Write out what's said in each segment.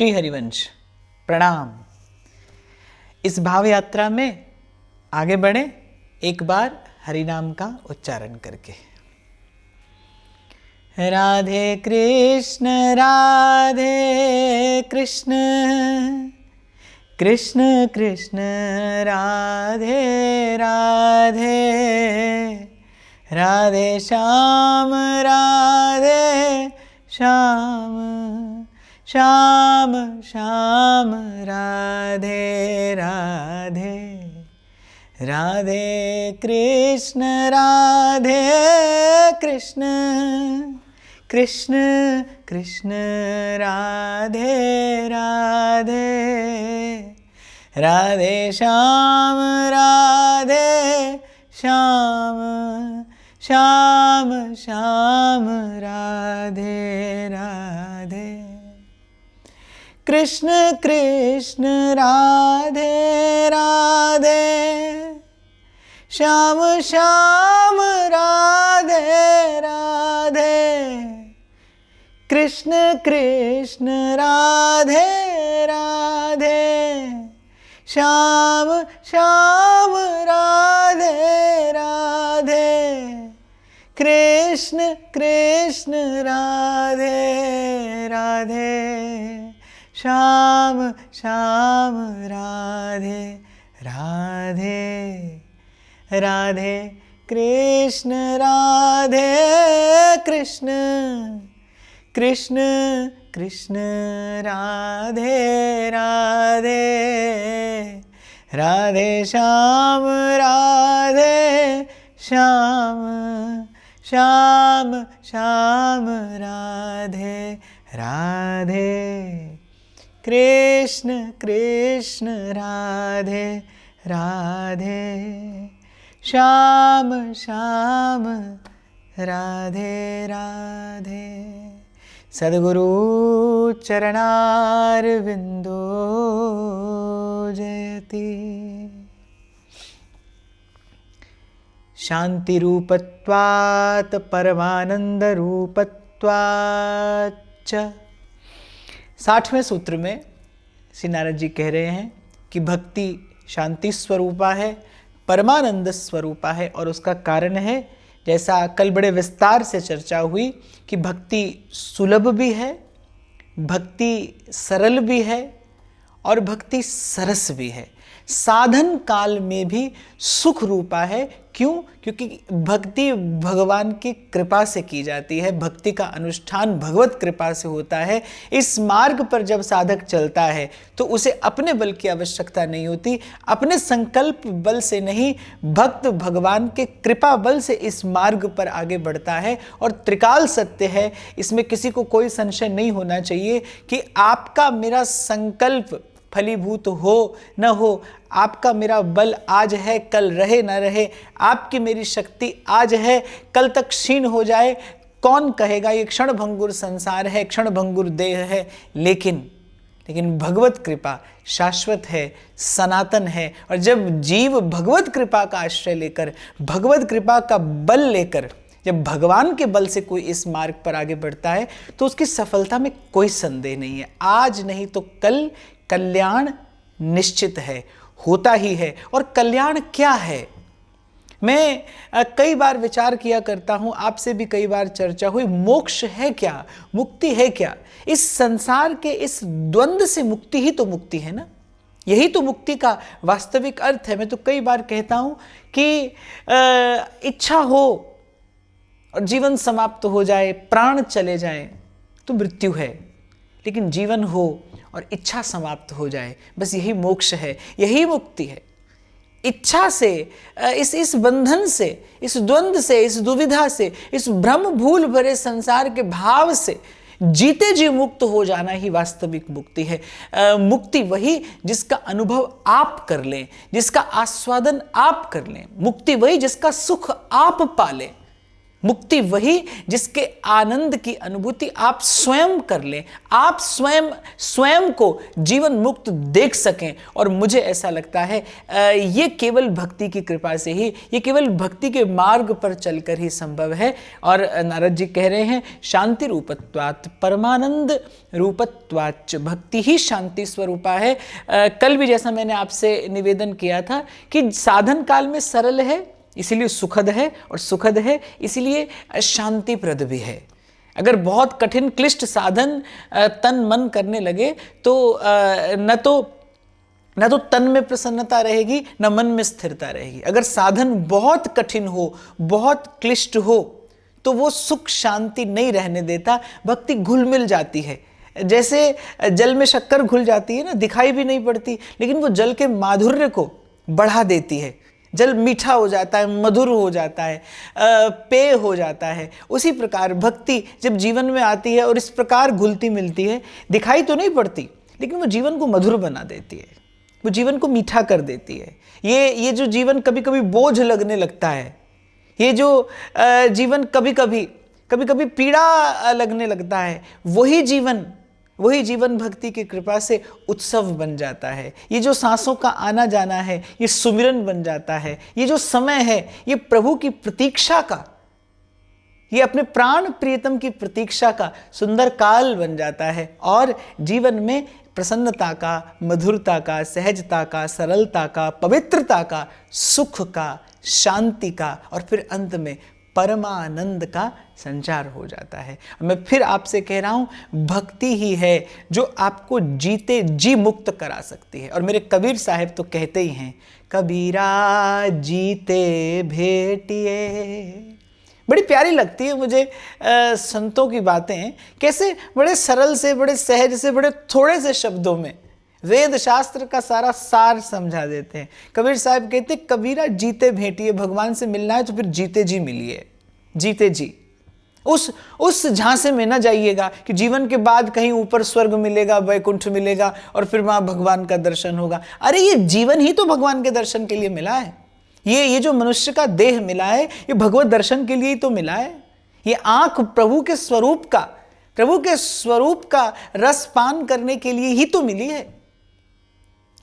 श्री हरिवंश प्रणाम। इस भाव यात्रा में आगे बढ़े एक बार हरि नाम का उच्चारण करके। राधे कृष्ण कृष्ण कृष्ण राधे राधे, राधे श्याम श्याम श्याम राधे राधे, राधे कृष्ण कृष्ण कृष्ण राधे राधे, राधे श्याम श्याम श्याम राधे राधे, कृष्ण कृष्ण राधे राधे, श्याम श्याम राधे राधे, कृष्ण कृष्ण राधे राधे, श्याम श्याम राधे राधे, कृष्ण कृष्ण राधे राधे, श्याम श्याम राधे राधे, राधे कृष्ण कृष्ण कृष्ण राधे राधे, राधे श्याम श्याम श्याम राधे राधे, कृष्ण कृष्ण राधे राधे, श्याम श्याम राधे राधे। सद्गुरु चरणारविंदो जयति, शांति रूपत्वात् परमानंद रूपत्वाच्च। 60वें सूत्र में श्री नारद जी कह रहे हैं कि भक्ति शांति स्वरूपा है, परमानंद स्वरूपा है, और उसका कारण है, जैसा कल बड़े विस्तार से चर्चा हुई, कि भक्ति सुलभ भी है, भक्ति सरल भी है और भक्ति सरस भी है, साधन काल में भी सुख रूपा है। क्यों? क्योंकि भक्ति भगवान की कृपा से की जाती है, भक्ति का अनुष्ठान भगवत कृपा से होता है। इस मार्ग पर जब साधक चलता है तो उसे अपने बल की आवश्यकता नहीं होती, अपने संकल्प बल से नहीं, भक्त भगवान के कृपा बल से इस मार्ग पर आगे बढ़ता है। और त्रिकाल सत्य है, इसमें किसी को कोई संशय नहीं होना चाहिए कि आपका मेरा संकल्प फलीभूत हो न हो, आपका मेरा बल आज है कल रहे न रहे, आपकी मेरी शक्ति आज है कल तक क्षीण हो जाए, कौन कहेगा? ये क्षण भंगुर संसार है, क्षण भंगुर देह है, लेकिन भगवत कृपा शाश्वत है, सनातन है। और जब जीव भगवत कृपा का आश्रय लेकर, भगवत कृपा का बल लेकर, जब भगवान के बल से कोई इस मार्ग पर आगे बढ़ता है तो उसकी सफलता में कोई संदेह नहीं है। आज नहीं तो कल कल्याण निश्चित है, होता ही है। और कल्याण क्या है? मैं कई बार विचार किया करता हूं, आपसे भी कई बार चर्चा हुई, मोक्ष है क्या, मुक्ति है क्या? इस संसार के इस द्वंद्व से मुक्ति ही तो मुक्ति है ना, यही तो मुक्ति का वास्तविक अर्थ है। मैं तो कई बार कहता हूं कि इच्छा हो और जीवन समाप्त हो जाए, प्राण चले जाए तो मृत्यु है, लेकिन जीवन हो और इच्छा समाप्त हो जाए, बस यही मोक्ष है, यही मुक्ति है। इच्छा से, इस बंधन से, इस द्वंद्व से, इस दुविधा से, इस भ्रम भूल भरे संसार के भाव से जीते जी मुक्त हो जाना ही वास्तविक मुक्ति है। मुक्ति वही जिसका अनुभव आप कर लें, जिसका आस्वादन आप कर लें, मुक्ति वही जिसका सुख आप पालें। मुक्ति वही जिसके आनंद की अनुभूति आप स्वयं कर लें, आप स्वयं को जीवन मुक्त देख सकें। और मुझे ऐसा लगता है ये केवल भक्ति की कृपा से ही, ये केवल भक्ति के मार्ग पर चलकर ही संभव है। और नारद जी कह रहे हैं शांति रूपत्वात् परमानंद रूपत्वाच्च, भक्ति ही शांति स्वरूपा है। कल भी जैसा मैंने आपसे निवेदन किया था कि साधन काल में सरल है इसीलिए सुखद है, और सुखद है इसीलिए शांतिप्रद भी है। अगर बहुत कठिन क्लिष्ट साधन तन मन करने लगे तो न तो तन में प्रसन्नता रहेगी, न मन में स्थिरता रहेगी। अगर साधन बहुत कठिन हो, बहुत क्लिष्ट हो, तो वो सुख शांति नहीं रहने देता, भक्ति घुल मिल जाती है। जैसे जल में शक्कर घुल जाती है ना, दिखाई भी नहीं पड़ती, लेकिन वो जल के माधुर्य को बढ़ा देती है। जल मीठा हो जाता है, मधुर हो जाता है, पेय हो जाता है। उसी प्रकार भक्ति जब जीवन में आती है और इस प्रकार घुलती मिलती है, दिखाई तो नहीं पड़ती, लेकिन वो जीवन को मधुर बना देती है, वो जीवन को मीठा कर देती है। ये जो जीवन कभी कभी बोझ लगने लगता है, ये जो जीवन कभी कभी पीड़ा लगने लगता है, वही जीवन भक्ति की कृपा से उत्सव बन जाता है। ये जो सांसों का आना जाना है, ये सुमिरन बन जाता है। ये जो समय है, ये प्रभु की प्रतीक्षा का, ये अपने प्राण प्रियतम की प्रतीक्षा का सुंदर काल बन जाता है। और जीवन में प्रसन्नता का, मधुरता का, सहजता का, सरलता का, पवित्रता का, सुख का, शांति का, और फिर अंत में परमानंद का संचार हो जाता है। मैं फिर आपसे कह रहा हूं, भक्ति ही है जो आपको जीते जी मुक्त करा सकती है। और मेरे कबीर साहब तो कहते ही हैं, कबीरा जीते भेटिए। बड़ी प्यारी लगती है मुझे संतों की बातें, कैसे बड़े सरल से, बड़े सहज से, बड़े थोड़े से शब्दों में वेद शास्त्र का सारा सार समझा देते हैं। कबीर साहब कहते, कबीरा जीते भेंटिए, भगवान से मिलना है तो फिर जीते जी मिलिए, जीते जी। उस झांसे में ना जाइएगा कि जीवन के बाद कहीं ऊपर स्वर्ग मिलेगा, वैकुंठ मिलेगा और फिर वहां भगवान का दर्शन होगा। अरे ये जीवन ही तो भगवान के दर्शन के लिए मिला है। ये जो मनुष्य का देह मिला है, ये भगवत दर्शन के लिए ही तो मिला है। ये आंख प्रभु के स्वरूप का रस पान करने के लिए ही तो मिली है।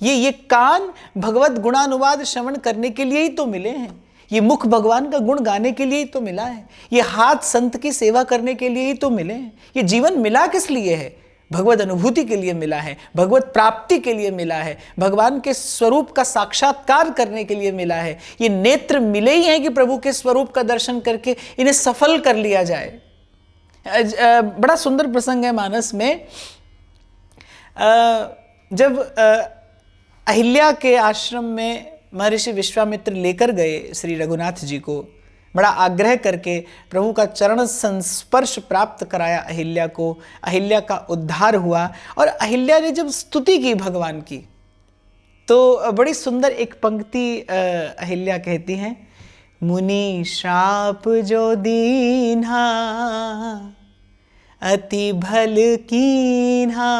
ये कान भगवत गुणानुवाद श्रवण करने के लिए ही तो मिले हैं। ये मुख भगवान का गुण गाने के लिए ही तो मिला है। ये हाथ संत की सेवा करने के लिए ही तो मिले हैं। ये जीवन मिला किस लिए है? भगवत अनुभूति के लिए मिला है, भगवत प्राप्ति के लिए मिला है, भगवान के स्वरूप का साक्षात्कार करने के लिए मिला है। ये नेत्र मिले ही हैं कि प्रभु के स्वरूप का दर्शन करके इन्हें सफल कर लिया जाए। बड़ा सुंदर प्रसंग है मानस में, जब अहिल्या के आश्रम में महर्षि विश्वामित्र लेकर गए श्री रघुनाथ जी को, बड़ा आग्रह करके प्रभु का चरण संस्पर्श प्राप्त कराया अहिल्या को। अहिल्या का उद्धार हुआ और अहिल्या ने जब स्तुति की भगवान की, तो बड़ी सुंदर एक पंक्ति अहिल्या कहती हैं, मुनि श्राप जो दीन्हा अति भल कीन्हा,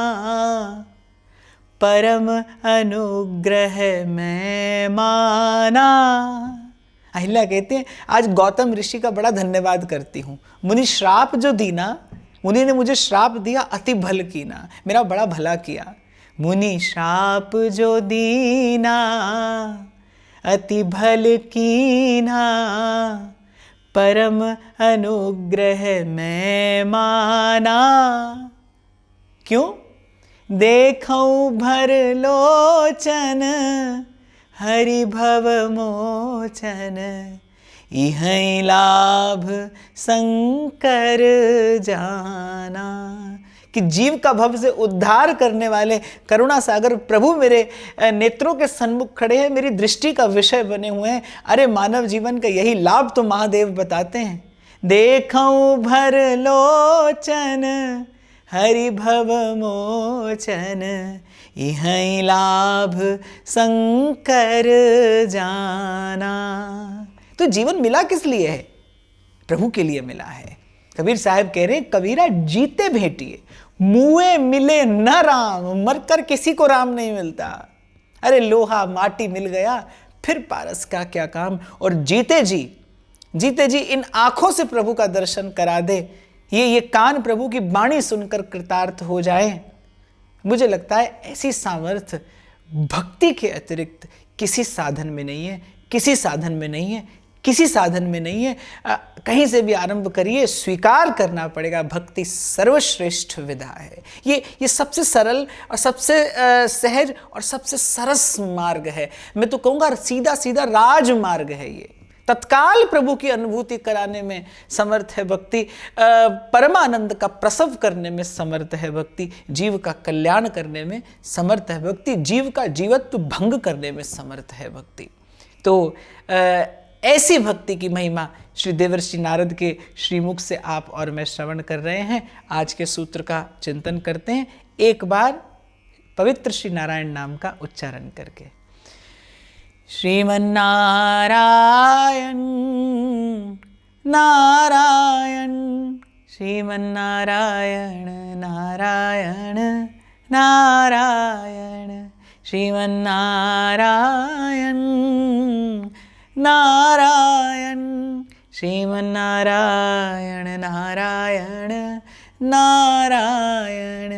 परम अनुग्रह मैं माना। अहिल्या कहते हैं, आज गौतम ऋषि का बड़ा धन्यवाद करती हूँ। मुनि श्राप जो दीना, मुनि ने मुझे श्राप दिया, अति भल कीना, मेरा बड़ा भला किया। मुनि श्राप जो दीना अति भल कीना, परम अनुग्रह मैं माना। क्यों? देखऊं भर लोचन हरि भव मोचन, इहै लाभ शंकर जाना। कि जीव का भव से उद्धार करने वाले करुणा सागर प्रभु मेरे नेत्रों के सन्मुख खड़े हैं, मेरी दृष्टि का विषय बने हुए हैं। अरे मानव जीवन का यही लाभ तो महादेव बताते हैं। देखऊं भर लोचन हरि भव मोचन, इहै लाभ शंकर जाना। तो जीवन मिला किस लिए है? प्रभु के लिए मिला है। कबीर साहब कह रहे हैं, कबीरा जीते भेंटिए, मुए मिले न राम, मरकर किसी को राम नहीं मिलता। अरे लोहा माटी मिल गया, फिर पारस का क्या काम। और जीते जी जीते जी इन आंखों से प्रभु का दर्शन करा दे, ये कान प्रभु की वाणी सुनकर कृतार्थ हो जाए। मुझे लगता है ऐसी सामर्थ्य भक्ति के अतिरिक्त किसी साधन में नहीं है, किसी साधन में नहीं है, किसी साधन में नहीं है। कहीं से भी आरंभ करिए, स्वीकार करना पड़ेगा भक्ति सर्वश्रेष्ठ विधा है। ये सबसे सरल और सबसे सहज और सबसे सरस मार्ग है। मैं तो कहूँगा सीधा सीधा राजमार्ग है। ये तत्काल प्रभु की अनुभूति कराने में समर्थ है भक्ति, परमानंद का प्रसव करने में समर्थ है भक्ति, जीव का कल्याण करने में समर्थ है भक्ति, जीव का जीवत्व भंग करने में समर्थ है भक्ति। तो ऐसी भक्ति की महिमा श्री देवर्षि नारद के श्रीमुख से आप और मैं श्रवण कर रहे हैं। आज के सूत्र का चिंतन करते हैं एक बार पवित्र श्री नारायण नाम का उच्चारण करके। श्रीमन्नारायण नारायण, श्रीमन्नारायण नारायण नारायण, श्रीमन्नारायण नारायण, श्रीमन्नारायण नारायण नारायण,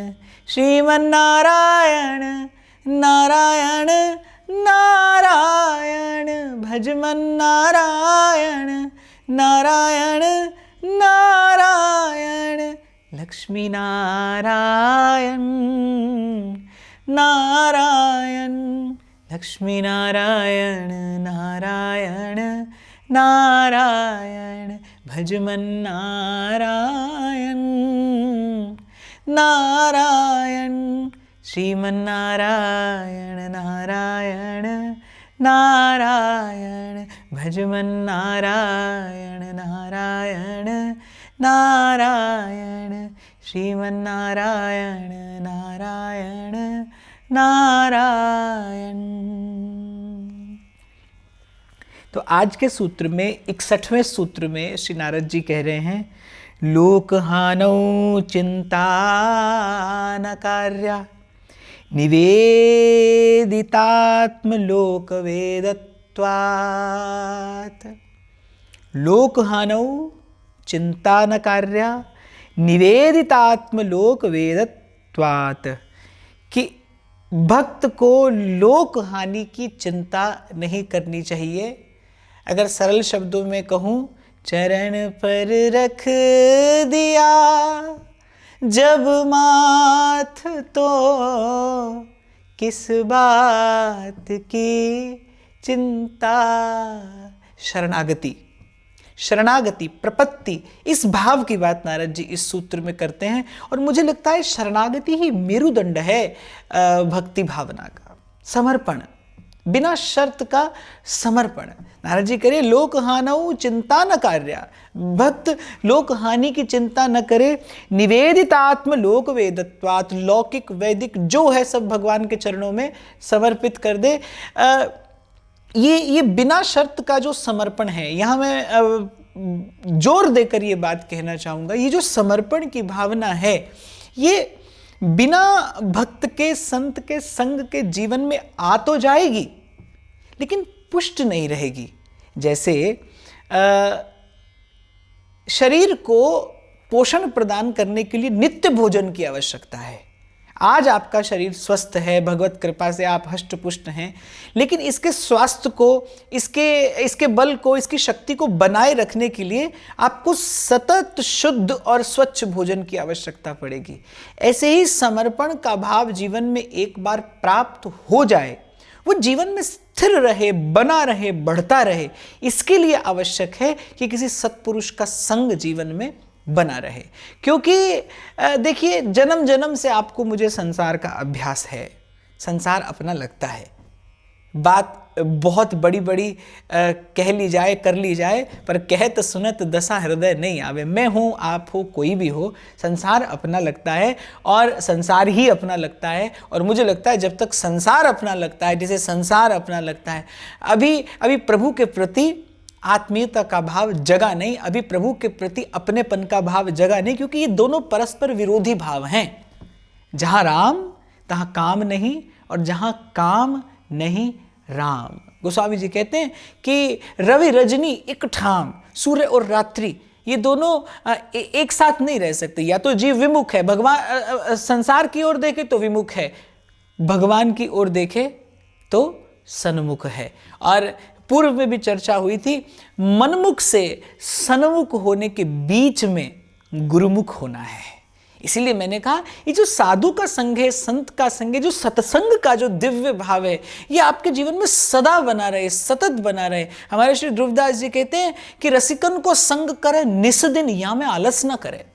श्रीमन्नारायण नारायण नारायण, भजमन्नारायण नारायण नारायण, लक्ष्मी नारायण नारायण, लक्ष्मी नारायण नारायण नारायण, भजमन्नारायण नारायण, श्रीमन्नारायण नारायण नारायण, भजमन्नारायण नारायण नारायण, श्रीमन्नारायण नारायण नारायण। तो आज के सूत्र में 61वें सूत्र में श्री नारद जी कह रहे हैं, लोकहानौ चिंता न कार्या निवेदितात्मलोकवेदत्वात्। लोकहानौ चिंता न कार्या निवेदितात्मलोकवेदत्वात्, कि भक्त को लोक हानि की चिंता नहीं करनी चाहिए। अगर सरल शब्दों में कहूँ, चरण पर रख दिया जब माथ तो किस बात की चिंता। शरणागति, शरणागति, प्रपत्ति, इस भाव की बात नारद जी इस सूत्र में करते हैं। और मुझे लगता है शरणागति ही मेरुदंड है भक्ति भावना का। समर्पण, बिना शर्त का समर्पण। नारद जी कह रहे लोक हानौ चिंता न कार्या, भक्त लोक हानि की चिंता न करे। निवेदितात्म लोक वेदत्वात्, लौकिक वैदिक जो है सब भगवान के चरणों में समर्पित कर दे। ये बिना शर्त का जो समर्पण है, यहाँ मैं जोर देकर ये बात कहना चाहूँगा, ये जो समर्पण की भावना है, ये बिना भक्त के संत के संग के जीवन में आ तो जाएगी लेकिन पुष्ट नहीं रहेगी। जैसे शरीर को पोषण प्रदान करने के लिए नित्य भोजन की आवश्यकता है। आज आपका शरीर स्वस्थ है, भगवत कृपा से आप हष्ट पुष्ट हैं, लेकिन इसके स्वास्थ्य को, इसके बल को, इसकी शक्ति को बनाए रखने के लिए आपको सतत शुद्ध और स्वच्छ भोजन की आवश्यकता पड़ेगी। ऐसे ही समर्पण का भाव जीवन में एक बार प्राप्त हो जाए, वो जीवन में स्थिर रहे, बना रहे, बढ़ता रहे, इसके लिए आवश्यक है कि किसी सत्पुरुष का संग जीवन में बना रहे। क्योंकि देखिए, जन्म जन्म से आपको मुझे संसार का अभ्यास है, संसार अपना लगता है। बात बहुत बड़ी बड़ी कह ली जाए, कर ली जाए, पर कहत सुनत दशा हृदय नहीं आवे। मैं हूँ, आप हो, कोई भी हो, संसार अपना लगता है और संसार ही अपना लगता है। और मुझे लगता है जब तक संसार अपना लगता है, जैसे संसार अपना लगता है, अभी प्रभु के प्रति आत्मीयता का भाव जगा नहीं, अभी प्रभु के प्रति अपनेपन का भाव जगा नहीं, क्योंकि ये दोनों परस्पर विरोधी भाव हैं। जहाँ राम तहाँ काम नहीं, और जहाँ काम नहीं राम। गोस्वामी जी कहते हैं कि रवि रजनी एक ठाम, सूर्य और रात्रि ये दोनों एक साथ नहीं रह सकते। या तो जीव विमुख है, भगवान संसार की ओर देखे तो विमुख है, भगवान की ओर देखे तो सन्मुख है। और पूर्व में भी चर्चा हुई थी, मनमुख से सन्मुख होने के बीच में गुरुमुख होना है। इसीलिए मैंने कहा ये जो साधु का संग है, संत का संग है, जो सत्संग का जो दिव्य भाव है, ये आपके जीवन में सदा बना रहे, सतत बना रहे। हमारे श्री ध्रुवदास जी कहते हैं कि रसिकन को संग करे निस दिन, या में आलस ना करे,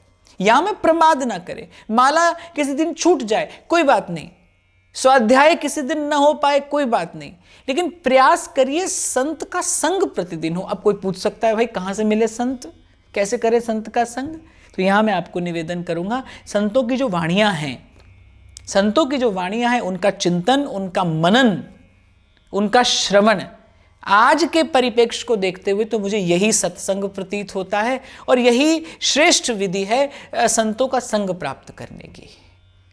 या में प्रमाद ना करे। माला किसी दिन छूट जाए कोई बात नहीं, स्वाध्याय किसी दिन ना हो पाए कोई बात नहीं, लेकिन प्रयास करिए संत का संग प्रतिदिन हो। अब कोई पूछ सकता है भाई कहाँ से मिले संत, कैसे करें संत का संग? तो यहाँ मैं आपको निवेदन करूँगा, संतों की जो वाणियाँ हैं, संतों की जो वाणियाँ हैं, उनका चिंतन, उनका मनन, उनका श्रवण, आज के परिप्रेक्ष्य को देखते हुए तो मुझे यही सत्संग प्रतीत होता है और यही श्रेष्ठ विधि है संतों का संग प्राप्त करने की।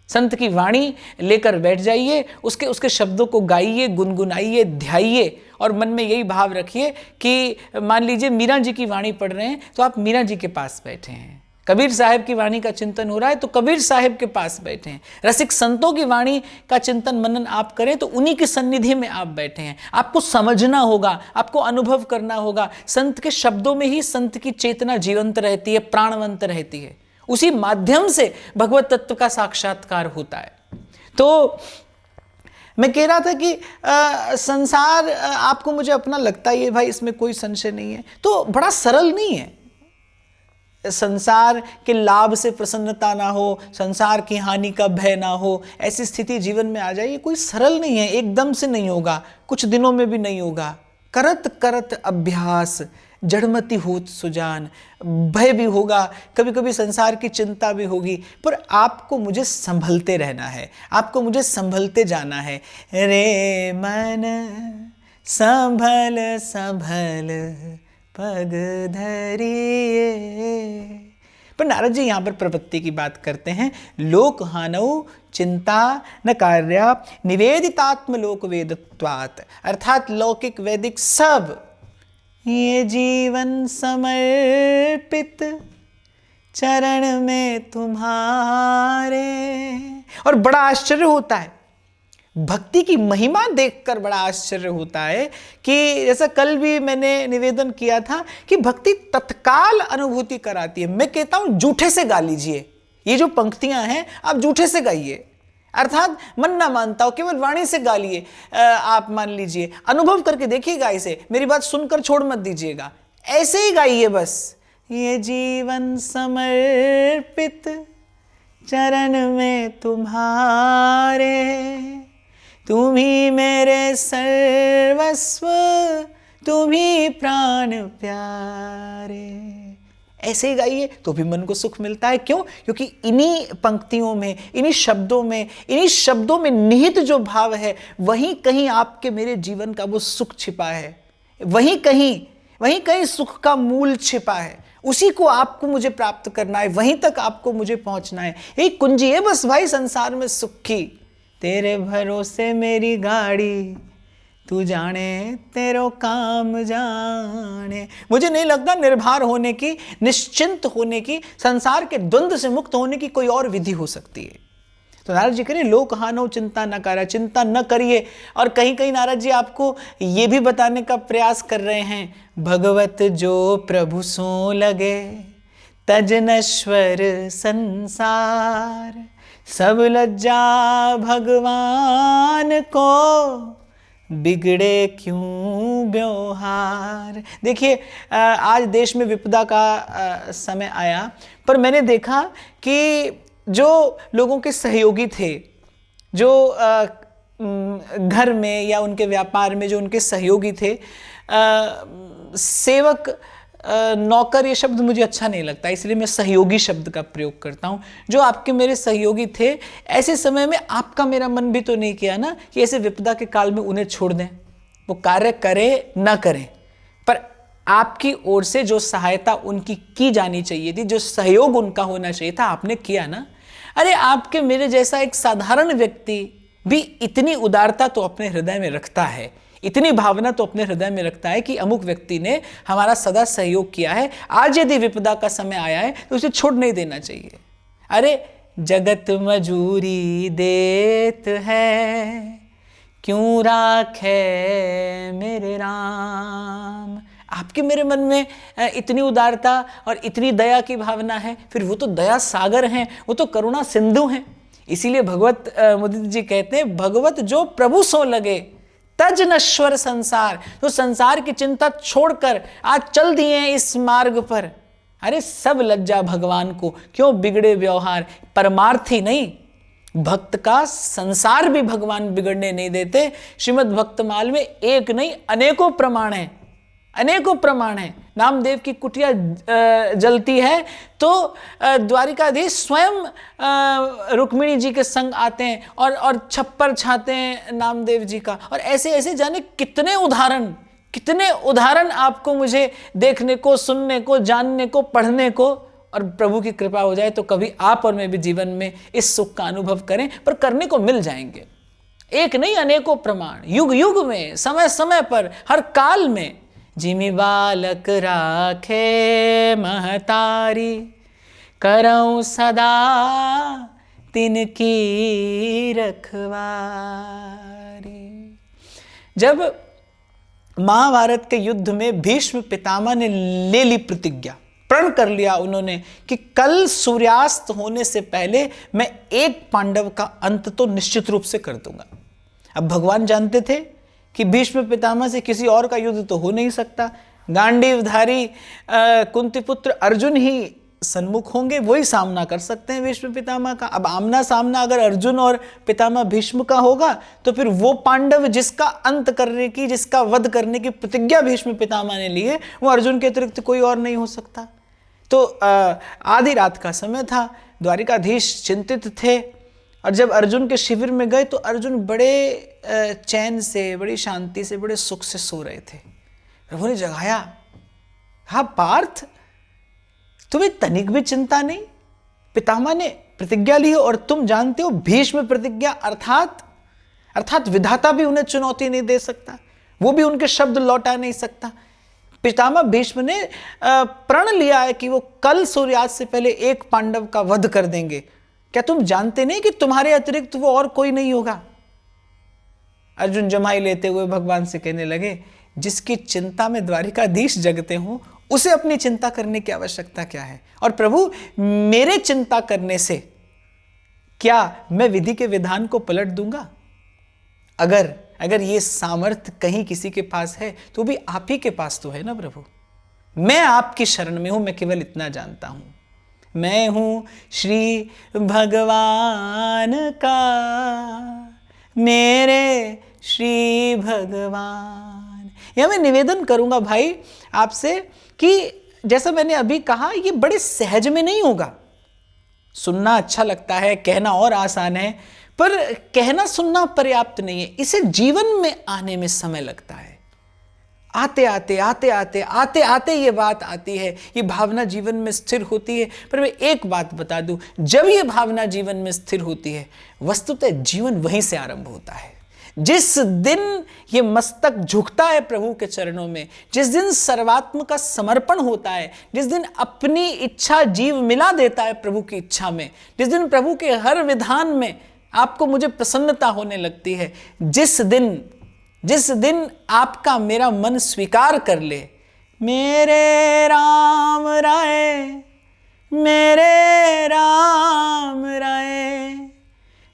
संत की वाणी लेकर बैठ जाइए, उसके शब्दों को गाइए, गुनगुनाइए, ध्याइए और मन में यही भाव रखिए कि मान लीजिए मीरा जी की वाणी पढ़ रहे हैं तो आप मीरा जी के पास बैठे हैं, कबीर साहब की वाणी का चिंतन हो रहा है तो कबीर साहब के पास बैठे हैं, रसिक संतों की वाणी का चिंतन मनन आप करें तो उन्हीं की सन्निधि में आप बैठे हैं। आपको समझना होगा, आपको अनुभव करना होगा। संत के शब्दों में ही संत की चेतना जीवंत रहती है, प्राणवंत रहती है, उसी माध्यम से भगवत तत्व का साक्षात्कार होता है। तो मैं कह रहा था कि संसार आपको मुझे अपना लगता है भाई, इसमें कोई संशय नहीं है, तो बड़ा सरल नहीं है। संसार के लाभ से प्रसन्नता ना हो, संसार की हानि का भय ना हो, ऐसी स्थिति जीवन में आ जाए, ये कोई सरल नहीं है, एकदम से नहीं होगा, कुछ दिनों में भी नहीं होगा। करत करत अभ्यास जड़मति होत सुजान, भय भी होगा, कभी कभी संसार की चिंता भी होगी, पर आपको मुझे संभलते रहना है, आपको मुझे संभलते जाना है। रे मन संभल संभल पग धरिए। पर नारद जी यहाँ पर प्रवृत्ति की बात करते हैं, लोक हानौ चिंता न कार्या निवेदितात्म लोक वेदत्वात्, अर्थात लौकिक वैदिक सब ये जीवन समर्पित चरण में तुम्हारे। और बड़ा आश्चर्य होता है, भक्ति की महिमा देखकर बड़ा आश्चर्य होता है कि जैसा कल भी मैंने निवेदन किया था कि भक्ति तत्काल अनुभूति कराती है। मैं कहता हूं जूठे से गा लीजिए, ये जो पंक्तियां हैं आप जूठे से गाइए, अर्थात मन ना मानता हो, केवल वाणी से गा लिए। आप मान लीजिए, अनुभव करके देखिएगा इसे, मेरी बात सुनकर छोड़ मत दीजिएगा, ऐसे ही गाइए बस। ये जीवन समर्पित चरण में तुम्हारे, तुम ही मेरे सर्वस्व, तुम ही प्राण प्यारे। ऐसे ही गाइए तो भी मन को सुख मिलता है। क्यों? क्योंकि इन्हीं पंक्तियों में, इन्हीं शब्दों में निहित जो भाव है, वहीं कहीं आपके मेरे जीवन का वो सुख छिपा है, वहीं कहीं सुख का मूल छिपा है। उसी को आपको मुझे प्राप्त करना है, वहीं तक आपको मुझे पहुंचना है। यही कुंजी है बस भाई संसार में सुख की। तेरे भरोसे मेरी गाड़ी, तू जाने तेरो काम जाने। मुझे नहीं लगता निर्भर होने की, निश्चिंत होने की, संसार के द्वंद्व से मुक्त होने की कोई और विधि हो सकती है। तो नारद जी करें लोक हानौ चिंता न करा, चिंता न करिए। और कहीं कहीं नारद जी आपको ये भी बताने का प्रयास कर रहे हैं, भगवत जो प्रभु सो लगे तज नश्वर संसार, सब लज्जा भगवान को बिगड़े क्यों व्यवहार। देखिए आज देश में विपदा का समय आया, पर मैंने देखा कि जो लोगों के सहयोगी थे, जो घर में या उनके व्यापार में जो उनके सहयोगी थे, सेवक नौकर ये शब्द मुझे अच्छा नहीं लगता, इसलिए मैं सहयोगी शब्द का प्रयोग करता हूँ। जो आपके मेरे सहयोगी थे, ऐसे समय में आपका मेरा मन भी तो नहीं किया ना कि ऐसे विपदा के काल में उन्हें छोड़ दें, वो कार्य करें ना करें, पर आपकी ओर से जो सहायता उनकी की जानी चाहिए थी, जो सहयोग उनका होना चाहिए था, आपने किया ना। अरे आपके मेरे जैसा एक साधारण व्यक्ति भी इतनी उदारता तो अपने हृदय में रखता है, इतनी भावना तो अपने हृदय में रखता है कि अमुक व्यक्ति ने हमारा सदा सहयोग किया है, आज यदि विपदा का समय आया है तो उसे छोड़ नहीं देना चाहिए। अरे जगत मजूरी देत है, क्यों राखे मेरे राम। आपके मेरे मन में इतनी उदारता और इतनी दया की भावना है, फिर वो तो दया सागर हैं, वो तो करुणा सिंधु हैं। इसीलिए भगवत मुदित जी कहते हैं, भगवत जो प्रभु सो लगे तज नश्वर संसार। तो संसार की चिंता छोड़कर आज चल दिए इस मार्ग पर। अरे सब लज्जा भगवान को, क्यों बिगड़े व्यवहार। परमार्थी नहीं, भक्त का संसार भी भगवान बिगड़ने नहीं देते। श्रीमद् भक्तमाल में एक नहीं अनेकों प्रमाण हैं, अनेकों प्रमाण हैं। नामदेव की कुटिया जलती है तो द्वारिकाधीश स्वयं रुक्मिणी जी के संग आते हैं और छप्पर छाते हैं नामदेव जी का। और ऐसे ऐसे जाने कितने उदाहरण आपको मुझे देखने को, सुनने को, जानने को, पढ़ने को। और प्रभु की कृपा हो जाए तो कभी आप और मैं भी जीवन में इस सुख का अनुभव करें, पर करने को मिल जाएंगे। एक नहीं अनेकों प्रमाण, युग युग में, समय समय पर, हर काल में। जिमि बालक राखे महतारी, करऊं सदा तिनकी रखवारी। जब महाभारत के युद्ध में भीष्म पितामह ने ले ली प्रतिज्ञा, प्रण कर लिया उन्होंने कि कल सूर्यास्त होने से पहले मैं एक पांडव का अंत तो निश्चित रूप से कर दूंगा। अब भगवान जानते थे कि भीष्म पितामह से किसी और का युद्ध तो हो नहीं सकता, गांडीवधारी कुंती पुत्र अर्जुन ही सन्मुख होंगे, वही सामना कर सकते हैं भीष्म पितामह का। अब आमना सामना अगर अर्जुन और पितामह भीष्म का होगा तो फिर वो पांडव जिसका अंत करने की, जिसका वध करने की प्रतिज्ञा भीष्म पितामह ने ली है, वो अर्जुन के अतिरिक्त कोई और नहीं हो सकता। तो आधी रात का समय था, द्वारिकाधीश चिंतित थे और जब अर्जुन के शिविर में गए तो अर्जुन बड़े चैन से, बड़ी शांति से, बड़े सुख से सो रहे थे। प्रभु ने जगाया, कहा पार्थ तुम्हें तनिक भी चिंता नहीं, पितामह ने प्रतिज्ञा ली है और तुम जानते हो भीष्म प्रतिज्ञा अर्थात विधाता भी उन्हें चुनौती नहीं दे सकता, वो भी उनके शब्द लौटा नहीं सकता। पितामह भीष्म ने प्रण लिया है कि वो कल सूर्यास्त से पहले एक पांडव का वध कर देंगे। क्या तुम जानते नहीं कि तुम्हारे अतिरिक्त वो और कोई नहीं होगा? अर्जुन जमाई लेते हुए भगवान से कहने लगे, जिसकी चिंता में द्वारिकाधीश जगते हो उसे अपनी चिंता करने की आवश्यकता क्या है? और प्रभु मेरे चिंता करने से क्या मैं विधि के विधान को पलट दूंगा? अगर ये सामर्थ्य कहीं किसी के पास है तो भी आप ही के पास तो है ना प्रभु। मैं आपकी शरण में हूं, मैं केवल इतना जानता हूं, मैं हूं श्री भगवान का, मेरे श्री भगवान। यह मैं निवेदन करूंगा भाई आपसे कि जैसा मैंने अभी कहा, ये बड़े सहज में नहीं होगा। सुनना अच्छा लगता है, कहना और आसान है, पर कहना सुनना पर्याप्त नहीं है, इसे जीवन में आने में समय लगता है। आते आते ये बात आती है, ये भावना जीवन में स्थिर होती है। पर मैं एक बात बता दूं, जब ये भावना जीवन में स्थिर होती है, वस्तुतः जीवन वहीं से आरंभ होता है। जिस दिन ये मस्तक झुकता है प्रभु के चरणों में, जिस दिन सर्वात्म का समर्पण होता है, जिस दिन अपनी इच्छा जीव मिला देता है प्रभु की इच्छा में, जिस दिन प्रभु के हर विधान में आपको मुझे प्रसन्नता होने लगती है, जिस दिन आपका मेरा मन स्वीकार कर ले, मेरे राम राय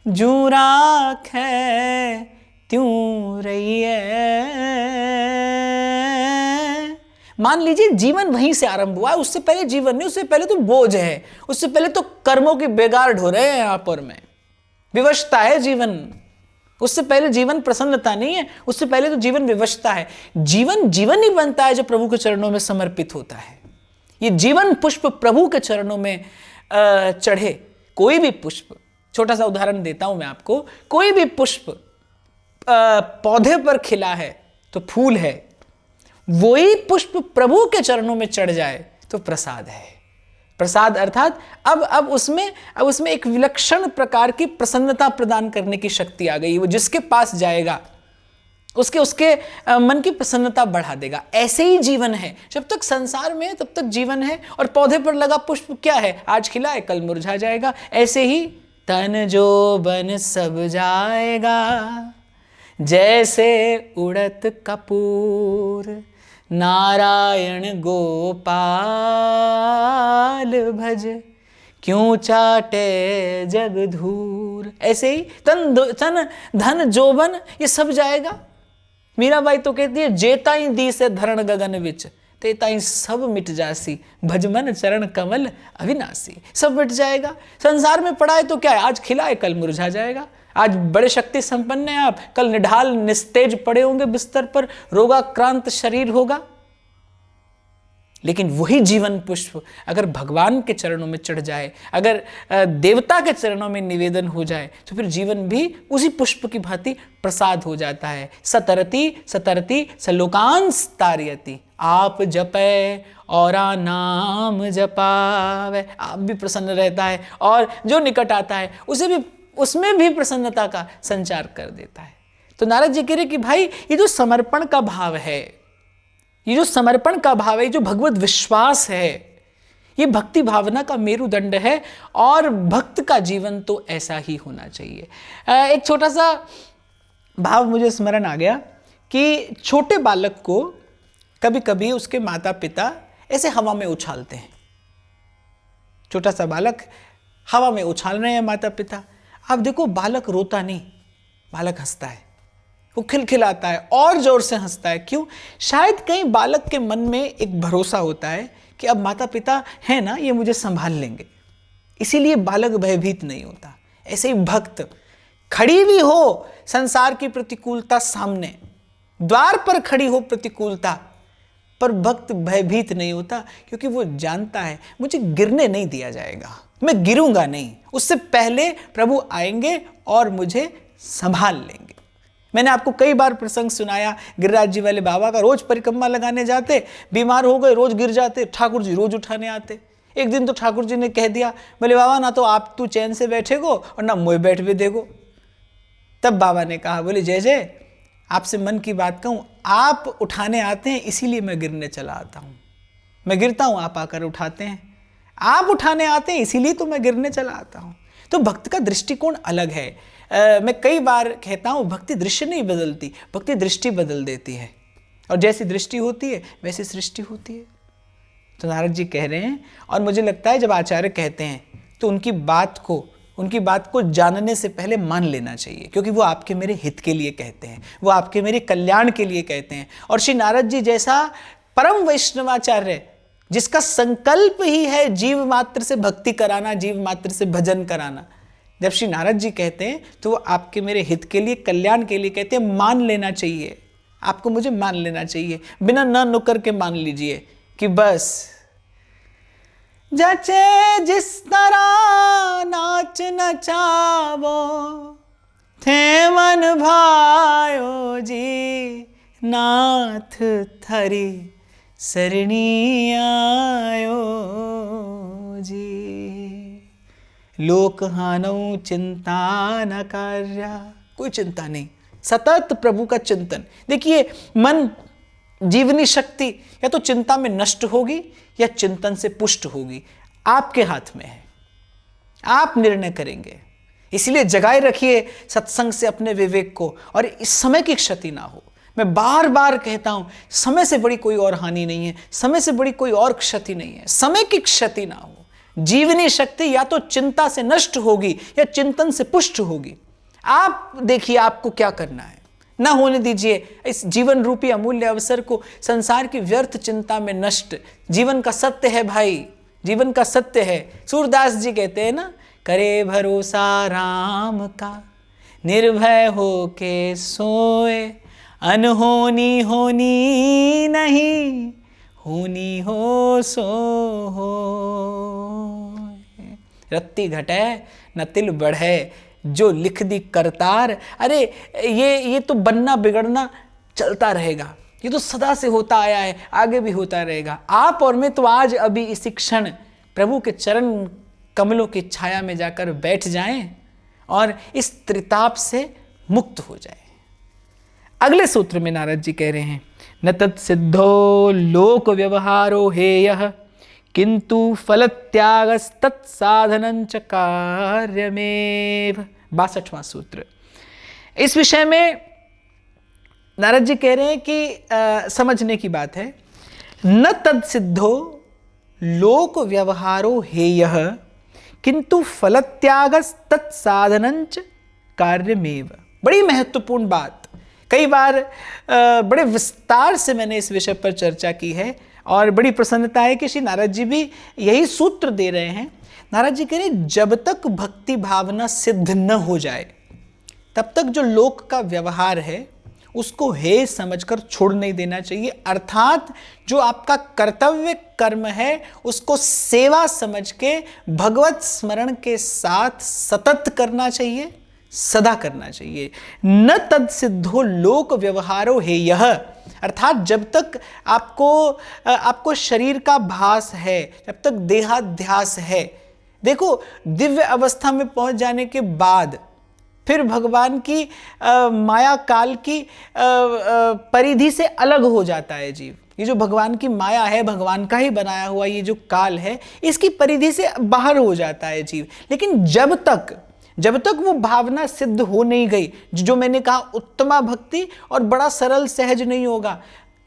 जू राखे त्यों रहिए। मान लीजिए जीवन वहीं से आरंभ हुआ है, उससे पहले जीवन नहीं, उससे पहले तो बोझ है, उससे पहले तो कर्मों की बेगार हो रहे हैं आप और मैं, विवशता है जीवन। उससे पहले जीवन प्रसन्नता नहीं है, उससे पहले तो जीवन विवशता है। जीवन ही बनता है जो प्रभु के चरणों में समर्पित होता है। ये जीवन पुष्प प्रभु के चरणों में चढ़े, कोई भी पुष्प, छोटा सा उदाहरण देता हूं मैं आपको, कोई भी पुष्प पौधे पर खिला है तो फूल है, वही पुष्प प्रभु के चरणों में चढ़ जाए तो प्रसाद है। प्रसाद अर्थात अब उसमें एक विलक्षण प्रकार की प्रसन्नता प्रदान करने की शक्ति आ गई। वो जिसके पास जाएगा उसके मन की प्रसन्नता बढ़ा देगा। ऐसे ही जीवन है, जब तक संसार में है तब तक जीवन है। और पौधे पर लगा पुष्प क्या है, आज खिला है कल मुरझा जाएगा। ऐसे ही तन जोबन सब जाएगा, जैसे उड़त कपूर, नारायण गोपाल भज, क्यों चाटे जग धूर। ऐसे ही तन धन जोबन ये सब जाएगा। मीराबाई तो कहती है, जेताई दी से धरण गगन विच, तेताई सब मिट जासी, भजमन चरण कमल अविनाशी। सब मिट जाएगा। संसार में पड़ा है तो क्या है, आज खिला है कल मुरझा जाएगा। आज बड़े शक्ति संपन्न है आप, कल निढाल निस्तेज पड़े होंगे बिस्तर पर, रोगाक्रांत शरीर होगा। लेकिन वही जीवन पुष्प अगर भगवान के चरणों में चढ़ जाए, अगर देवता के चरणों में निवेदन हो जाए, तो फिर जीवन भी उसी पुष्प की भांति प्रसाद हो जाता है। सतरती सतरती सलोकांस तारयति, आप जपे और नाम जपावे। आप भी प्रसन्न रहता है और जो निकट आता है उसमें भी प्रसन्नता का संचार कर देता है। तो नारद जी कह रहे कि भाई ये जो समर्पण का भाव है, ये जो समर्पण का भाव है, जो भगवत विश्वास है, ये भक्ति भावना का मेरुदंड है। और भक्त का जीवन तो ऐसा ही होना चाहिए। एक छोटा सा भाव मुझे स्मरण आ गया कि छोटे बालक को कभी कभी उसके माता पिता ऐसे हवा में उछालते हैं। छोटा सा बालक हवा में उछाल रहे हैं माता पिता, आप देखो बालक रोता नहीं, बालक हंसता है, वो खिलखिलाता है और जोर से हंसता है। क्यों? शायद कहीं बालक के मन में एक भरोसा होता है कि अब माता पिता है ना, ये मुझे संभाल लेंगे, इसीलिए बालक भयभीत नहीं होता। ऐसे ही भक्त खड़ी भी हो संसार की प्रतिकूलता सामने, द्वार पर खड़ी हो प्रतिकूलता, पर भक्त भयभीत नहीं होता, क्योंकि वो जानता है मुझे गिरने नहीं दिया जाएगा, मैं गिरूंगा नहीं, उससे पहले प्रभु आएंगे और मुझे संभाल लेंगे। मैंने आपको कई बार प्रसंग सुनाया, गिरिराज जी वाले बाबा का, रोज परिक्रमा लगाने जाते, बीमार हो गए, रोज गिर जाते, ठाकुर जी रोज उठाने आते। एक दिन तो ठाकुर जी ने कह दिया, बोले बाबा ना तो आप तू चैन से बैठेगो और ना मुझे बैठ भी देगो। तब बाबा ने कहा, बोले जय जय, आपसे मन की बात कहूँ, आप उठाने आते हैं इसीलिए मैं गिरने चला आता हूँ, मैं गिरता हूँ आप आकर उठाते हैं, आप उठाने आते हैं इसीलिए तो मैं गिरने चला आता हूँ। तो भक्त का दृष्टिकोण अलग है। मैं कई बार कहता हूँ, भक्ति दृश्य नहीं बदलती, भक्ति दृष्टि बदल देती है, और जैसी दृष्टि होती है वैसी सृष्टि होती है। तो नारद जी कह रहे हैं, और मुझे लगता है जब आचार्य कहते हैं तो उनकी बात को जानने से पहले मान लेना चाहिए, क्योंकि वो आपके मेरे हित के लिए कहते हैं, वो आपके मेरे कल्याण के लिए कहते हैं। और श्री नारद जी जैसा परम वैष्णवाचार्य, जिसका संकल्प ही है जीव मात्र से भक्ति कराना, जीव मात्र से भजन कराना, जब श्री नारद जी कहते हैं तो वो आपके मेरे हित के लिए, कल्याण के लिए कहते हैं। मान लेना चाहिए, आपको मुझे मान लेना चाहिए, बिना न नुकर के मान लीजिए कि बस जचे जिस तरह नाच नचावो, थे मन भायो जी, नाथ थरी सरणी आयो जी। लोक हानौ चिंता न कार्या, कोई चिंता नहीं, सतत प्रभु का चिंतन। देखिए, मन जीवनी शक्ति या तो चिंता में नष्ट होगी या चिंतन से पुष्ट होगी, आपके हाथ में है, आप निर्णय करेंगे। इसलिए जगाए रखिए सत्संग से अपने विवेक को, और इस समय की क्षति ना हो। मैं बार बार कहता हूं, समय से बड़ी कोई और हानि नहीं है, समय से बड़ी कोई और क्षति नहीं है, समय की क्षति ना हो। जीवनी शक्ति या तो चिंता से नष्ट होगी या चिंतन से पुष्ट होगी। आप देखिए आपको क्या करना है, ना होने दीजिए इस जीवन रूपी अमूल्य अवसर को संसार की व्यर्थ चिंता में नष्ट। जीवन का सत्य है भाई, जीवन का सत्य है। सूरदास जी कहते हैं ना, करे भरोसा राम का, निर्भय हो के सोए, अनहोनी होनी नहीं, होनी हो सो हो। रत्ती घटे न तिल बढ़े, जो लिख दी करतार। अरे ये तो बनना बिगड़ना चलता रहेगा, ये तो सदा से होता आया है, आगे भी होता रहेगा। आप और मैं तो आज अभी इसी क्षण प्रभु के चरण कमलों की छाया में जाकर बैठ जाएं और इस त्रिताप से मुक्त हो जाएं। अगले सूत्र में नारद जी कह रहे हैं, न तत्सिद्धो लोक व्यवहारो हेयः किंतु फल त्याग तत्साधनंच कार्यमेव। 62वां सूत्र। इस विषय में नारद जी कह रहे हैं कि समझने की बात है, न तत्सिद्धो लोक व्यवहारो हेयः किंतु फल त्याग तत्साधनंच कार्यमेव। बड़ी महत्वपूर्ण बात, कई बार बड़े विस्तार से मैंने इस विषय पर चर्चा की है और बड़ी प्रसन्नता है कि श्री नारद जी भी यही सूत्र दे रहे हैं। नारद जी कह रहे हैं, जब तक भक्ति भावना सिद्ध न हो जाए तब तक जो लोक का व्यवहार है उसको हे समझकर छोड़ नहीं देना चाहिए। अर्थात जो आपका कर्तव्य कर्म है उसको सेवा समझ के भगवत स्मरण के साथ सतत करना चाहिए, सदा करना चाहिए। न तद सिद्धो लोक व्यवहारो है यह, अर्थात जब तक आपको शरीर का भास है, जब तक देहाध्यास है। देखो, दिव्य अवस्था में पहुंच जाने के बाद फिर भगवान की माया काल की परिधि से अलग हो जाता है जीव। ये जो भगवान की माया है, भगवान का ही बनाया हुआ ये जो काल है, इसकी परिधि से बाहर हो जाता है जीव। लेकिन जब तक वो भावना सिद्ध हो नहीं गई, जो मैंने कहा उत्तमा भक्ति और बड़ा सरल सहज नहीं होगा,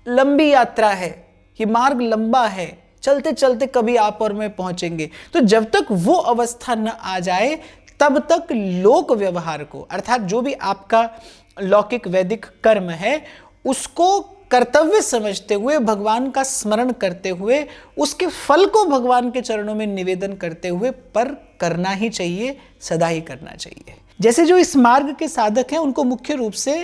लंबी यात्रा है, ये मार्ग लंबा है, चलते चलते कभी आप और मैं पहुंचेंगे। तो जब तक वो अवस्था न आ जाए तब तक लोक व्यवहार को, अर्थात जो भी आपका लौकिक वैदिक कर्म है उसको कर्तव्य समझते हुए, भगवान का स्मरण करते हुए, उसके फल को भगवान के चरणों में निवेदन करते हुए पर करना ही चाहिए, सदा ही करना चाहिए। जैसे जो इस मार्ग के साधक हैं उनको मुख्य रूप से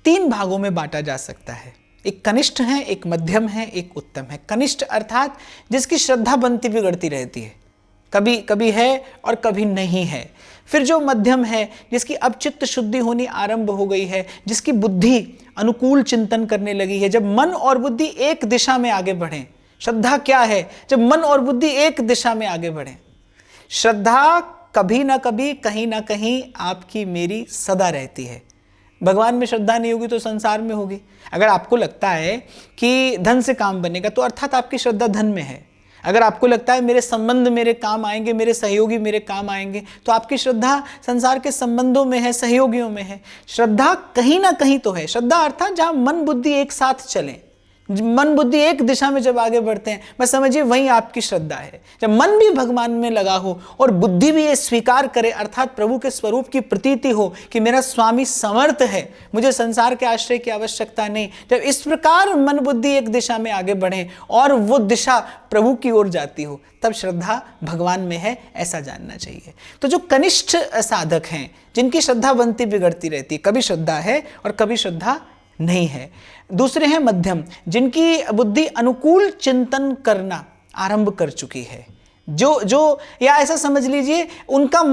3 भागों में बांटा जा सकता है। एक कनिष्ठ है, एक मध्यम है, एक उत्तम है। कनिष्ठ अर्थात जिसकी श्रद्धा बनती बिगड़ती रहती है, कभी कभी है और कभी नहीं है। फिर जो मध्यम है, जिसकी अब चित्त शुद्धि होनी आरंभ हो गई है, जिसकी बुद्धि अनुकूल चिंतन करने लगी है। जब मन और बुद्धि एक दिशा में आगे बढ़ें, श्रद्धा क्या है? जब मन और बुद्धि एक दिशा में आगे बढ़ें। श्रद्धा कभी ना कभी, कहीं ना कहीं आपकी मेरी सदा रहती है। भगवान में श्रद्धा नहीं होगी तो संसार में होगी। अगर आपको लगता है कि धन से काम बनेगा तो अर्थात आपकी श्रद्धा धन में है। अगर आपको लगता है मेरे संबंध मेरे काम आएंगे, मेरे सहयोगी मेरे काम आएंगे, तो आपकी श्रद्धा संसार के संबंधों में है, सहयोगियों में है। श्रद्धा कहीं ना कहीं तो है। श्रद्धा अर्थात जहां मन बुद्धि एक साथ चलें, मन बुद्धि एक दिशा में जब आगे बढ़ते हैं, बस समझिए वहीं आपकी श्रद्धा है। जब मन भी भगवान में लगा हो और बुद्धि भी ये स्वीकार करे, अर्थात प्रभु के स्वरूप की प्रतीति हो कि मेरा स्वामी समर्थ है, मुझे संसार के आश्रय की आवश्यकता नहीं। जब इस प्रकार मन बुद्धि एक दिशा में आगे बढ़े और वो दिशा प्रभु की ओर जाती हो, तब श्रद्धा भगवान में है, ऐसा जानना चाहिए। तो जो कनिष्ठ साधक हैं, जिनकी श्रद्धा बनती बिगड़ती रहती है, कभी श्रद्धा है और कभी श्रद्धा नहीं है। दूसरे हैं मध्यम, जिनकी बुद्धि अनुकूल चिंतन करना आरंभ कर चुकी है। जो या ऐसा समझ लीजिए, उनका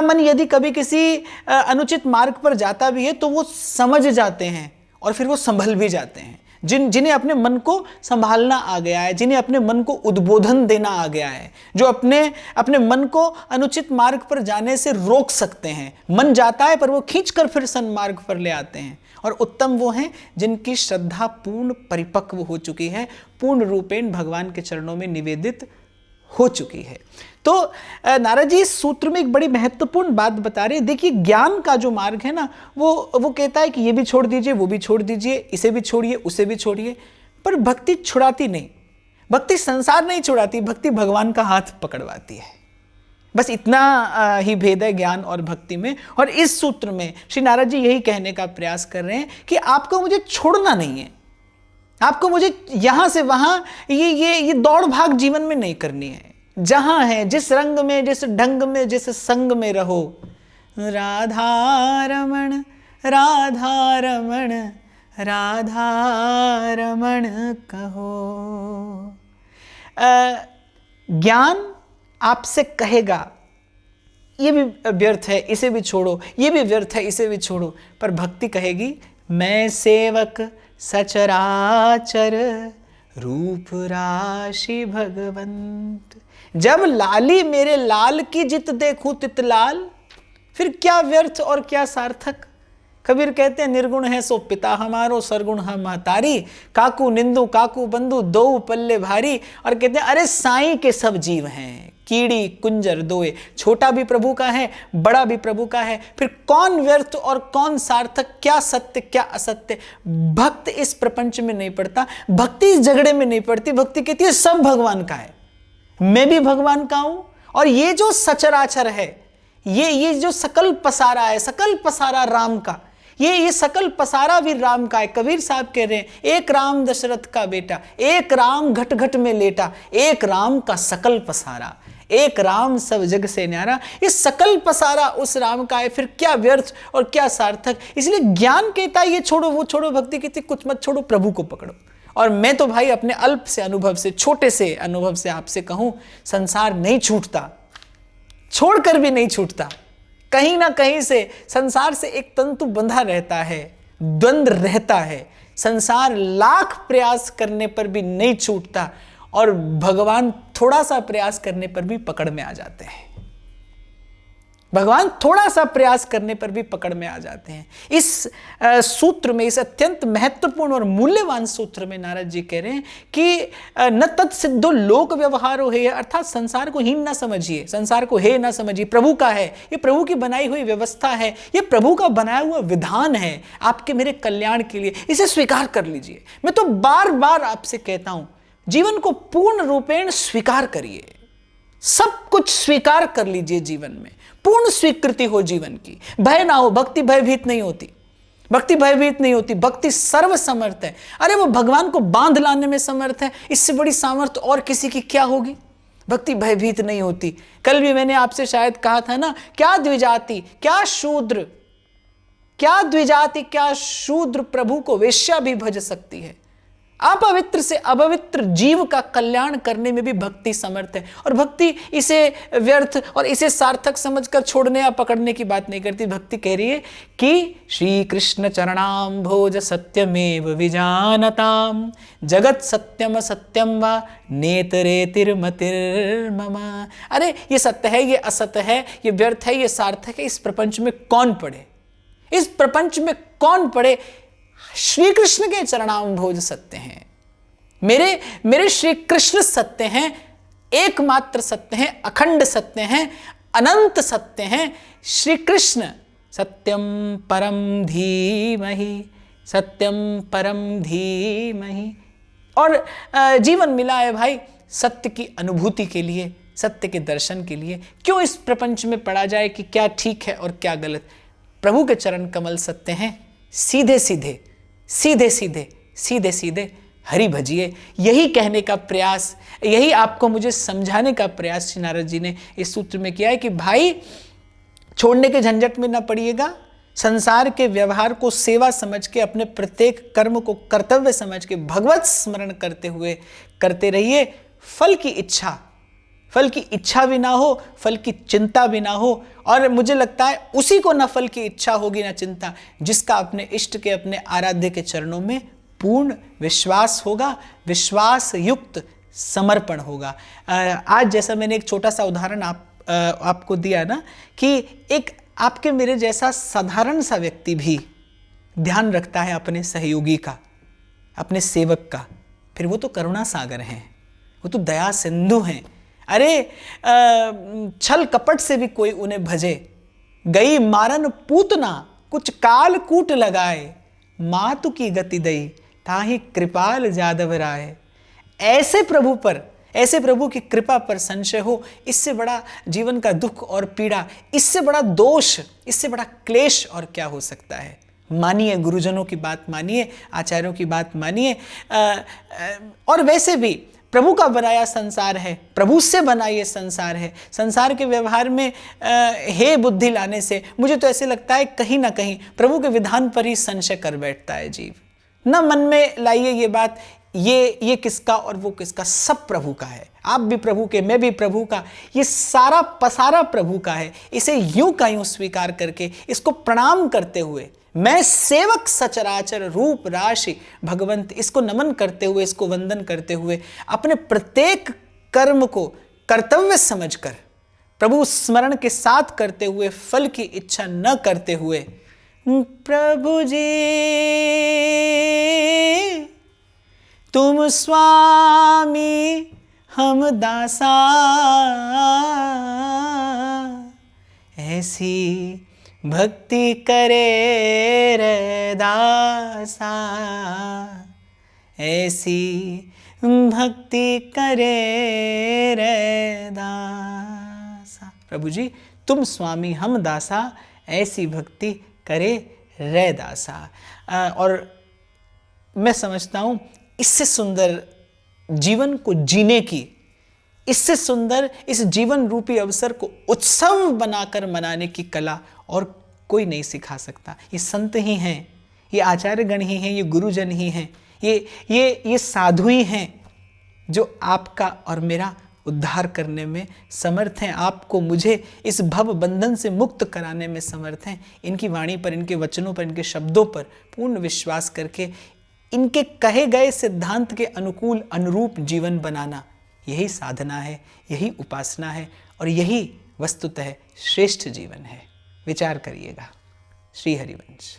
मन यदि कभी किसी अनुचित मार्ग पर जाता भी है तो वो समझ जाते हैं और फिर वो संभल भी जाते हैं। जिन्हें अपने मन को संभालना आ गया है, जिन्हें अपने मन को उद्बोधन देना आ गया है, जो अपने मन को अनुचित मार्ग पर जाने से रोक सकते हैं। मन जाता है पर वो खींचकर फिर सन्मार्ग पर ले आते हैं। और उत्तम वो हैं जिनकी श्रद्धा पूर्ण परिपक्व हो चुकी है, पूर्ण रूपेण भगवान के चरणों में निवेदित हो चुकी है। तो नारद जी इस सूत्र में एक बड़ी महत्वपूर्ण बात बता रहे हैं। देखिए, ज्ञान का जो मार्ग है ना, वो कहता है कि ये भी छोड़ दीजिए, वो भी छोड़ दीजिए, इसे भी छोड़िए, उसे भी छोड़िए। पर भक्ति छुड़ाती नहीं, भक्ति संसार नहीं छुड़ाती, भक्ति भगवान का हाथ पकड़वाती है। बस इतना ही भेद है ज्ञान और भक्ति में। और इस सूत्र में श्री नारद जी यही कहने का प्रयास कर रहे हैं कि आपको मुझे छोड़ना नहीं है, आपको मुझे यहां से वहां ये दौड़ भाग जीवन में नहीं करनी है। जहां है, जिस रंग में, जिस ढंग में, जिस संग में रहो, राधा रमण राधा रमण राधा रमण कहो। ज्ञान आपसे कहेगा ये भी व्यर्थ है, इसे भी छोड़ो, ये भी व्यर्थ है, इसे भी छोड़ो। पर भक्ति कहेगी, मैं सेवक सचराचर रूप राशि भगवंत। जब लाली मेरे लाल की जित देखूं तित लाल, फिर क्या व्यर्थ और क्या सार्थक। कबीर कहते हैं निर्गुण है सो पिता हमारो, सरगुण हम महतारी, काकू निंदु काकू बंधु दो पल्ले भारी। और कहते हैं अरे साईं के सब जीव हैं, कीड़ी कुंजर दोए, छोटा भी प्रभु का है, बड़ा भी प्रभु का है, फिर कौन व्यर्थ और कौन सार्थक, क्या सत्य क्या असत्य। भक्त इस प्रपंच में नहीं पड़ता, भक्ति इस झगड़े में नहीं पड़ती, भक्ति कहती है सब भगवान का है, मैं भी भगवान का हूं। और ये जो सचराचर है, ये जो सकल पसारा है, सकल पसारा राम का, ये सकल पसारा भी राम का है। कबीर साहब कह रहे हैं एक राम दशरथ का बेटा, एक राम घट घट में लेटा, एक राम का सकल पसारा, एक राम सब जग से न्यारा। ये सकल पसारा उस राम का है, फिर क्या व्यर्थ और क्या सार्थक। इसलिए ज्ञान कहता है ये छोड़ो वो छोड़ो, भक्ति कहती कुछ मत छोड़ो, प्रभु को पकड़ो। और मैं तो भाई अपने अल्प से अनुभव से, छोटे से अनुभव से आपसे कहूं, संसार नहीं छूटता, छोड़कर भी नहीं छूटता। कहीं ना कहीं से संसार से एक तंतु बंधा रहता है, द्वंद्व रहता है। संसार लाख प्रयास करने पर भी नहीं छूटता, और भगवान थोड़ा सा प्रयास करने पर भी पकड़ में आ जाते हैं। भगवान थोड़ा सा प्रयास करने पर भी पकड़ में आ जाते हैं। इस सूत्र में, इस अत्यंत महत्वपूर्ण और मूल्यवान सूत्र में नारद जी कह रहे हैं कि न तत्सिद्धो लोक व्यवहारो है, अर्थात संसार को हीन ना समझिए, संसार को हे ना समझिए, प्रभु का है, ये प्रभु की बनाई हुई व्यवस्था है, ये प्रभु का बनाया हुआ विधान है आपके मेरे कल्याण के लिए, इसे स्वीकार कर लीजिए। मैं तो बार बार आपसे कहता हूं, जीवन को पूर्ण रूपेण स्वीकार करिए, सब कुछ स्वीकार कर लीजिए, जीवन में पूर्ण स्वीकृति हो जीवन की, भय ना हो। भक्ति भयभीत नहीं होती, भक्ति भयभीत नहीं होती, भक्ति सर्व समर्थ है। अरे वो भगवान को बांध लाने में समर्थ है, इससे बड़ी सामर्थ्य और किसी की क्या होगी। भक्ति भयभीत नहीं होती। कल भी मैंने आपसे शायद कहा था ना, क्या द्विजाति क्या शूद्र, क्या द्विजाति क्या शूद्र प्रभु को वेश्या भी भज सकती है। अपवित्र से अपवित्र जीव का कल्याण करने में भी भक्ति समर्थ है। और भक्ति इसे व्यर्थ और इसे सार्थक समझकर छोड़ने या पकड़ने की बात नहीं करती। भक्ति कह रही है कि श्री कृष्ण चरणाम्भोज सत्यमेव विजानताम, जगत सत्यम सत्यम वा नेतरेतिर्मतिर्मम। अरे ये सत्य है, ये असत्य है, ये व्यर्थ है, ये सार्थक है, इस प्रपंच में कौन पड़े, इस प्रपंच में कौन पड़े। श्री कृष्ण के चरणाम्भोज सत्य हैं, मेरे श्री कृष्ण सत्य हैं, एकमात्र सत्य हैं, अखंड सत्य हैं, अनंत सत्य हैं। श्री कृष्ण सत्यम परम धीमहि, सत्यम परम धीमहि। और जीवन मिला है भाई सत्य की अनुभूति के लिए, सत्य के दर्शन के लिए। क्यों इस प्रपंच में पड़ा जाए कि क्या ठीक है और क्या गलत। प्रभु के चरण कमल सत्य हैं, सीधे सीधे सीधे सीधे सीधे सीधे हरि भजिए। यही कहने का प्रयास, यही आपको मुझे समझाने का प्रयास श्री नारद जी ने इस सूत्र में किया है कि भाई छोड़ने के झंझट में ना पड़िएगा। संसार के व्यवहार को सेवा समझ के, अपने प्रत्येक कर्म को कर्तव्य समझ के भगवत स्मरण करते हुए करते रहिए। फल की इच्छा भी ना हो, फल की चिंता भी ना हो। और मुझे लगता है उसी को ना फल की इच्छा होगी ना चिंता, जिसका अपने इष्ट के, अपने आराध्य के चरणों में पूर्ण विश्वास होगा, विश्वास युक्त समर्पण होगा। आज जैसा मैंने एक छोटा सा उदाहरण आपको दिया ना, कि एक आपके मेरे जैसा साधारण सा व्यक्ति भी ध्यान रखता है अपने सहयोगी का, अपने सेवक का, फिर वो तो करुणा सागर हैं, वो तो दया सिंधु हैं। अरे छल कपट से भी कोई उन्हें भजे, गई मारन पूतना कुछ काल कूट लगाए, मातु की गति दई ताहि कृपाल जादव राय। ऐसे प्रभु पर, ऐसे प्रभु की कृपा पर संशय हो, इससे बड़ा जीवन का दुख और पीड़ा, इससे बड़ा दोष, इससे बड़ा क्लेश और क्या हो सकता है। मानिए, गुरुजनों की बात मानिए, आचार्यों की बात मानिए। और वैसे भी प्रभु का बनाया संसार है, प्रभु से बना ये संसार है। संसार के व्यवहार में हे बुद्धि लाने से मुझे तो ऐसे लगता है कहीं ना कहीं प्रभु के विधान पर ही संशय कर बैठता है जीव। न मन में लाइए ये बात, ये किसका और वो किसका, सब प्रभु का है। आप भी प्रभु के, मैं भी प्रभु का, ये सारा पसारा प्रभु का है। इसे यूं का यूं स्वीकार करके, इसको प्रणाम करते हुए, मैं सेवक सचराचर रूप राशि भगवंत, इसको नमन करते हुए, इसको वंदन करते हुए, अपने प्रत्येक कर्म को कर्तव्य समझकर, प्रभु स्मरण के साथ करते हुए, फल की इच्छा न करते हुए, प्रभु जी तुम स्वामी हम दासा, ऐसी भक्ति करे रे दासा, ऐसी भक्ति करे रे दासा। प्रभु जी तुम स्वामी हम दासा, ऐसी भक्ति करे रे दासा। और मैं समझता हूँ इससे सुंदर जीवन को जीने की, इससे सुंदर इस जीवन रूपी अवसर को उत्सव बनाकर मनाने की कला और कोई नहीं सिखा सकता। ये संत ही हैं, ये आचार्यगण ही हैं, ये गुरुजन ही हैं, ये साधु ही हैं जो आपका और मेरा उद्धार करने में समर्थ हैं, आपको मुझे इस भव बंधन से मुक्त कराने में समर्थ हैं। इनकी वाणी पर, इनके वचनों पर, इनके शब्दों पर पूर्ण विश्वास करके इनके कहे गए सिद्धांत के अनुकूल अनुरूप जीवन बनाना, यही साधना है, यही उपासना है और यही वस्तुतः श्रेष्ठ जीवन है। विचार करिएगा। श्री हरिवंश।